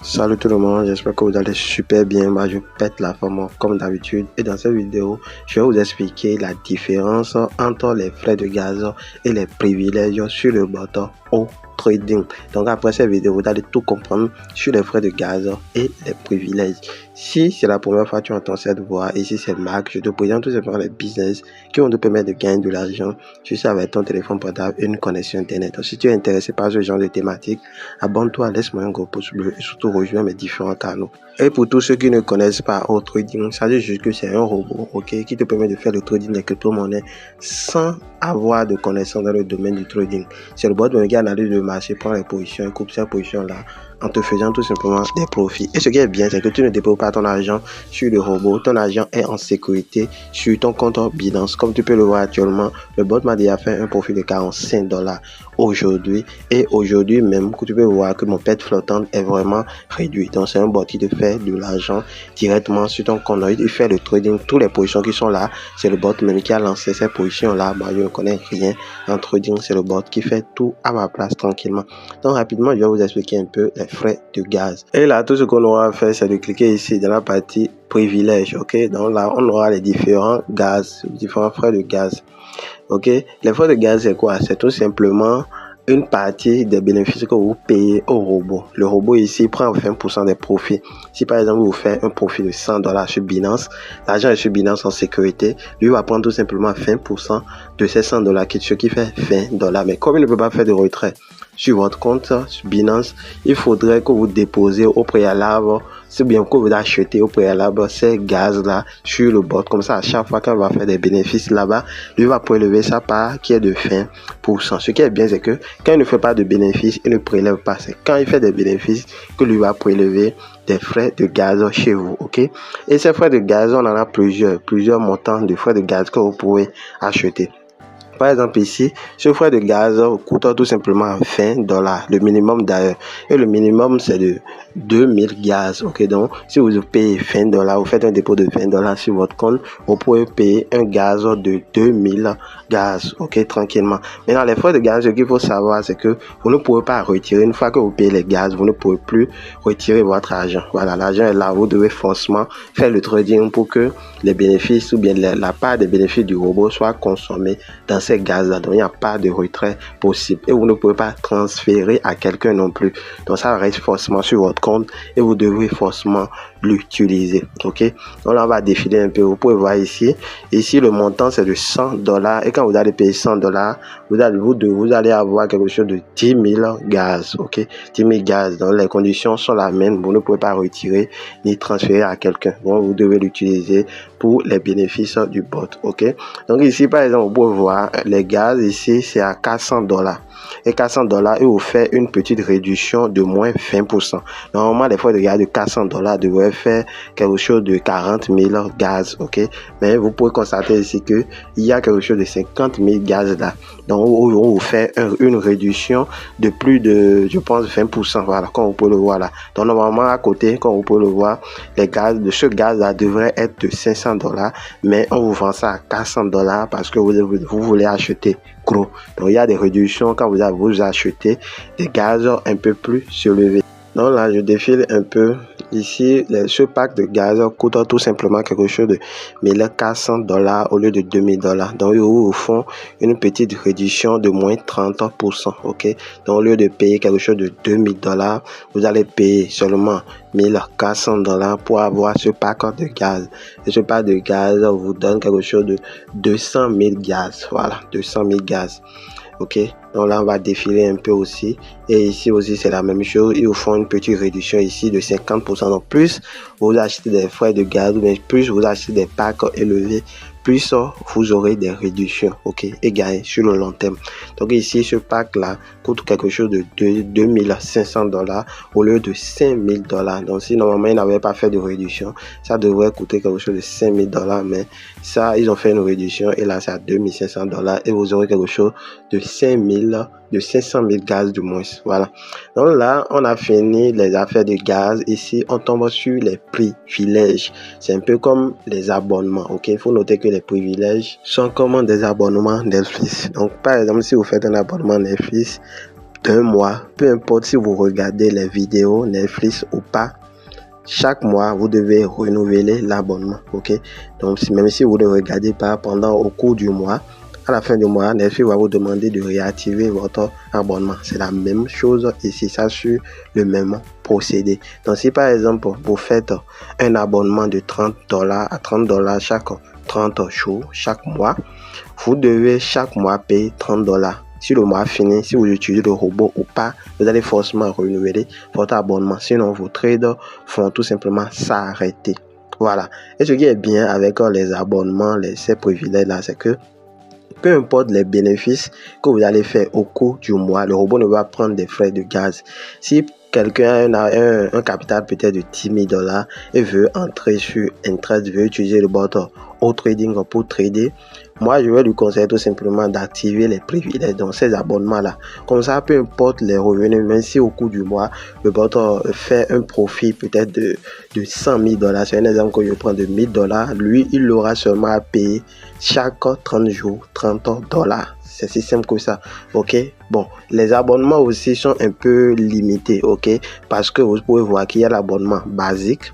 Salut tout le monde, j'espère que vous allez super bien. Moi, je pète la forme comme d'habitude. Et dans cette vidéo, je vais vous expliquer la différence entre les frais de gaz et les privilèges sur le botton au trading. Donc après cette vidéo, vous allez tout comprendre sur les frais de gaz et les privilèges. Si c'est la première fois que tu entends cette voix, ici c'est Marc, je te présente tout simplement les business qui vont te permettre de gagner de l'argent juste avec ton téléphone portable et une connexion internet. Donc, si tu es intéressé par ce genre de thématique, abonne-toi, laisse-moi un gros pouce bleu et surtout rejoins mes différents canaux. Et pour tous ceux qui ne connaissent pas au trading, sachez juste que c'est un robot, ok, qui te permet de faire le trading des crypto-monnaies sans avoir de connaissances dans le domaine du trading. C'est le bot qui analyse le marché, prend les positions et coupe ces positions-là en te faisant tout simplement des profits. Et ce qui est bien, c'est que tu ne déposes pas ton argent sur le robot. Ton argent est en sécurité sur ton compte Binance. Comme tu peux le voir actuellement, le bot m'a déjà fait un profit de $45 aujourd'hui. Et aujourd'hui même, tu peux voir que mon pet flottant est vraiment réduit. Donc c'est un bot qui te fait de l'argent directement sur ton compte. Il fait le trading, toutes les positions qui sont là. C'est le bot même qui a lancé ces positions-là. Moi, je ne connais rien en trading. C'est le bot qui fait tout à ma place tranquillement. Donc rapidement, je vais vous expliquer un peu les frais de gaz. Et là, tout ce qu'on aura à faire, c'est de cliquer ici dans la partie privilèges. Ok, donc là, on aura les différents gaz, différents frais de gaz. Ok, les frais de gaz, c'est quoi? C'est tout simplement une partie des bénéfices que vous payez au robot. Le robot ici prend 20% des profits. Si par exemple vous faites un profit de $100 sur Binance, l'argent est sur Binance en sécurité, lui va prendre tout simplement 20% de ces $100 ce qui fait $20. Mais comme il ne peut pas faire de retrait sur votre compte sur Binance, il faudrait que vous déposiez au préalable, c'est bien que vous achetez au préalable ces gaz-là sur le bot. Comme ça, à chaque fois qu'il va faire des bénéfices là-bas, lui va prélever sa part qui est de 20%. Ce qui est bien, c'est que quand il ne fait pas de bénéfices, il ne prélève pas. C'est quand il fait des bénéfices que lui va prélever des frais de gaz chez vous, ok? Et ces frais de gaz, on en a plusieurs montants de frais de gaz que vous pouvez acheter. Par exemple ici, ce frais de gaz coûte tout simplement $20, le minimum d'ailleurs. Et le minimum c'est de 2000 gaz. Ok, donc si vous payez $20, vous faites un dépôt de $20 sur votre compte, vous pouvez payer un gaz de 2000 gaz. Ok, tranquillement. Maintenant, les frais de gaz, ce qu'il faut savoir, c'est que vous ne pouvez pas retirer. Une fois que vous payez les gaz, vous ne pouvez plus retirer votre argent. Voilà, l'argent est là. Vous devez forcément faire le trading pour que les bénéfices ou bien la part des bénéfices du robot soit consommée dans ces gaz-là. Donc, il n'y a pas de retrait possible. Et vous ne pouvez pas transférer à quelqu'un non plus. Donc, ça reste forcément sur votre compte et vous devez forcément l'utiliser. Ok. Donc, là, on va défiler un peu. Vous pouvez voir ici. Ici, le montant, c'est de $100. Et quand vous allez payer $100, vous allez avoir quelque chose de 10 000 gaz. Ok. 10 000 gaz. Donc, les conditions sont les mêmes. Vous ne pouvez pas retirer ni transférer à quelqu'un. Donc, vous devez l'utiliser pour les bénéfices du bot. Ok. Donc, ici, par exemple, vous pouvez voir les gaz ici, c'est à $400. Et $400, il vous fait une petite réduction de moins 20%. Normalement, les frais de gaz de $400 devraient faire quelque chose de 40 000 gaz, ok? Mais vous pouvez constater ici que il y a quelque chose de 50 000 gaz là. Donc, on vous fait une réduction de plus de, je pense, 20%. Voilà, comme vous pouvez le voir là. Donc, normalement, à côté, comme vous pouvez le voir, les gaz de ce gaz là devrait être de $500, mais on vous vend ça à $400 parce que vous voulez acheter gros. Donc, il y a des réductions quand vous achetez des gaz un peu plus élevés. Donc là, je défile un peu. Ici, ce pack de gaz coûte tout simplement quelque chose de $1400 au lieu de $2000. Donc, ils vous font une petite réduction de moins 30%. Ok. Donc, au lieu de payer quelque chose de $2000, vous allez payer seulement $1400 pour avoir ce pack de gaz. Et ce pack de gaz vous donne quelque chose de 200 000 gaz. Voilà, 200 000 gaz. Ok, donc là on va défiler un peu aussi, et ici aussi c'est la même chose. Ils vous font une petite réduction ici de 50%. Donc plus vous achetez des frais de gaz, mais plus vous achetez des packs élevés, plus vous aurez des réductions, ok, et gagner sur le long terme. Donc ici ce pack là coûte quelque chose de $2500 au lieu de $5000. Donc si normalement ils n'avaient pas fait de réduction, ça devrait coûter quelque chose de $5000, mais ça ils ont fait une réduction et là c'est à $2500 et vous aurez quelque chose de 500 000 gaz du moins. Voilà. Donc là, on a fini les affaires de gaz. Ici, on tombe sur les privilèges. C'est un peu comme les abonnements. Ok, il faut noter que les privilèges sont comme des abonnements Netflix. Donc, par exemple, si vous faites un abonnement Netflix, d'un mois, peu importe si vous regardez les vidéos Netflix ou pas, chaque mois, vous devez renouveler l'abonnement, ok? Donc, même si vous ne regardez pas pendant au cours du mois, à la fin du mois, Netflix va vous demander de réactiver votre abonnement. C'est la même chose ici, ça sur le même procédé. Donc, si par exemple, vous faites un abonnement de $30 à $30 chaque 30 jours, chaque mois, vous devez chaque mois payer $30. Si le mois finit, si vous utilisez le robot ou pas, vous allez forcément renouveler votre abonnement. Sinon, vos trades vont tout simplement s'arrêter. Voilà. Et ce qui est bien avec les abonnements, ces privilèges-là, c'est que peu importe les bénéfices que vous allez faire au cours du mois, le robot ne va prendre des frais de gaz. Si quelqu'un a un capital peut-être de $10,000 et veut entrer sur un trade, veut utiliser le bot au trading pour trader, moi je vais lui conseiller tout simplement d'activer les privilèges dans ces abonnements-là. Comme ça, peu importe les revenus, même si au cours du mois, le bot fait un profit peut-être de $100,000, c'est un exemple que je prends de $1,000, lui, il aura seulement à payer chaque 30 jours $30. C'est si simple que ça, ok? Bon, les abonnements aussi sont un peu limités, ok? Parce que vous pouvez voir qu'il y a l'abonnement basique,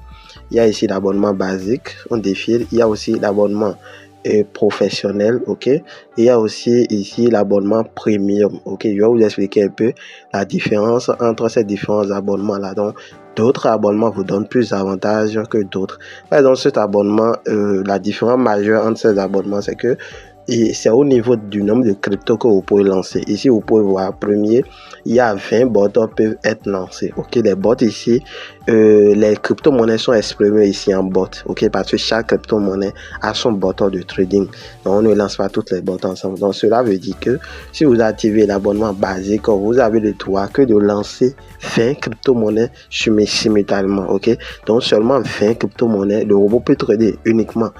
il y a ici l'abonnement basique, on défile, il y a aussi l'abonnement professionnel, ok? Il y a aussi ici l'abonnement premium, ok? Je vais vous expliquer un peu la différence entre ces différents abonnements là. Donc, d'autres abonnements vous donnent plus d'avantages que d'autres. Par exemple, cet abonnement, la différence majeure entre ces abonnements, c'est que c'est au niveau du nombre de cryptos que vous pouvez lancer. Ici, vous pouvez voir, premier, il y a 20 bots peuvent être lancés. Ok, les bots ici, les crypto-monnaies sont exprimées ici en bot. Ok, parce que chaque crypto-monnaie a son bot de trading. Donc, on ne lance pas toutes les bots ensemble. Donc, cela veut dire que si vous activez l'abonnement basique, vous avez le droit que de lancer 20 crypto-monnaies simultanément. Ok, donc seulement 20 crypto-monnaies. Le robot peut trader uniquement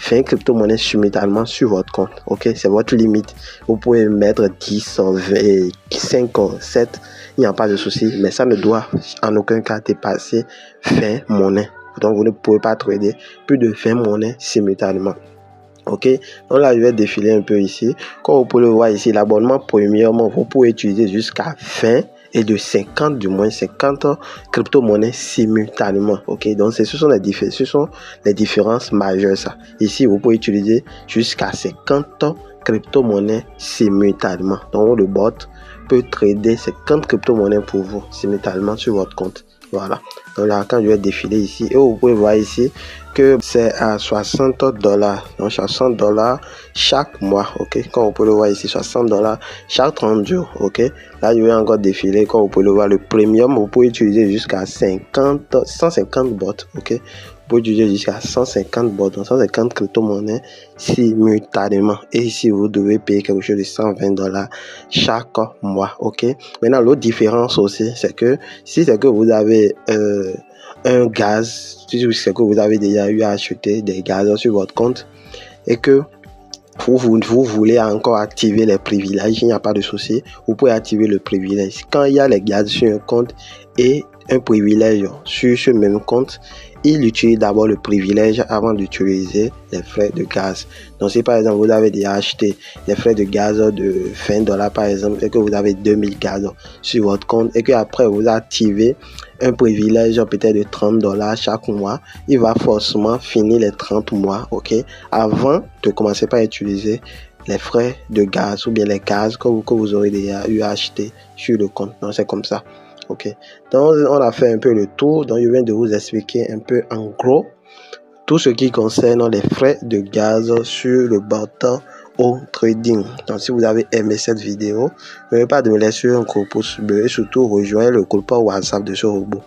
20 crypto-monnaies simultanément sur votre compte. Ok, c'est votre limite. Vous pouvez mettre 10, 20, 5, 7, il n'y a pas de souci, mais ça ne doit en aucun cas dépasser 20 monnaies. Donc vous ne pouvez pas trader plus de 20 monnaies simultanément. Ok, donc là je vais défiler un peu ici. Comme vous pouvez le voir ici, l'abonnement premièrement, vous pouvez utiliser jusqu'à 20 et de 50, du moins 50 crypto-monnaies simultanément. Ok, donc ce sont les différences majeures. Ça. Ici, vous pouvez utiliser jusqu'à 50 crypto-monnaies simultanément. Donc le bot peut trader 50 crypto-monnaies pour vous simultanément sur votre compte. Voilà. Donc là, quand je vais défiler ici, et vous pouvez voir ici que c'est à $60. Donc $60 chaque mois. Ok. Quand vous pouvez le voir ici, $60 chaque 30 jours. Ok. Là, je vais encore défiler. Quand vous pouvez le voir, le premium, vous pouvez utiliser jusqu'à 150 bots. Ok. Vous pouvez utiliser jusqu'à 150 bots, donc 150 crypto-monnaies simultanément. Et ici, vous devez payer quelque chose de $120 chaque mois. Ok. Maintenant, l'autre différence aussi, c'est que si c'est que vous avez un gaz, si c'est que vous avez déjà eu à acheter des gaz sur votre compte et que vous voulez encore activer les privilèges, il n'y a pas de souci, vous pouvez activer le privilège. Quand il y a les gaz sur un compte et un privilège sur ce même compte, il utilise d'abord le privilège avant d'utiliser les frais de gaz. Donc si par exemple vous avez déjà acheté les frais de gaz de $20 par exemple et que vous avez 2000 gaz sur votre compte et que après vous activez un privilège peut-être de $30 chaque mois, il va forcément finir les 30 mois, ok, avant de commencer par utiliser les frais de gaz ou bien les gaz que vous aurez déjà eu à acheter sur le compte. Donc c'est comme ça. Ok, donc on a fait un peu le tour. Donc je viens de vous expliquer un peu en gros tout ce qui concerne les frais de gaz sur le bot au trading. Donc si vous avez aimé cette vidéo, n'oubliez pas de me laisser un gros pouce bleu et surtout rejoindre le groupe WhatsApp de ce robot.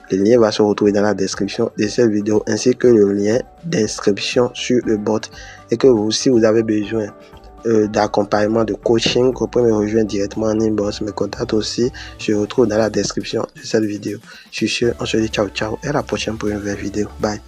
Le lien va se retrouver dans la description de cette vidéo ainsi que le lien d'inscription sur le bot. Et que si vous avez besoin d'accompagnement, de coaching, vous pouvez me rejoindre directement en inbox. Mes contacts aussi se retrouvent dans la description de cette vidéo. Sur ce, on se dit ciao ciao et à la prochaine pour une nouvelle vidéo. Bye.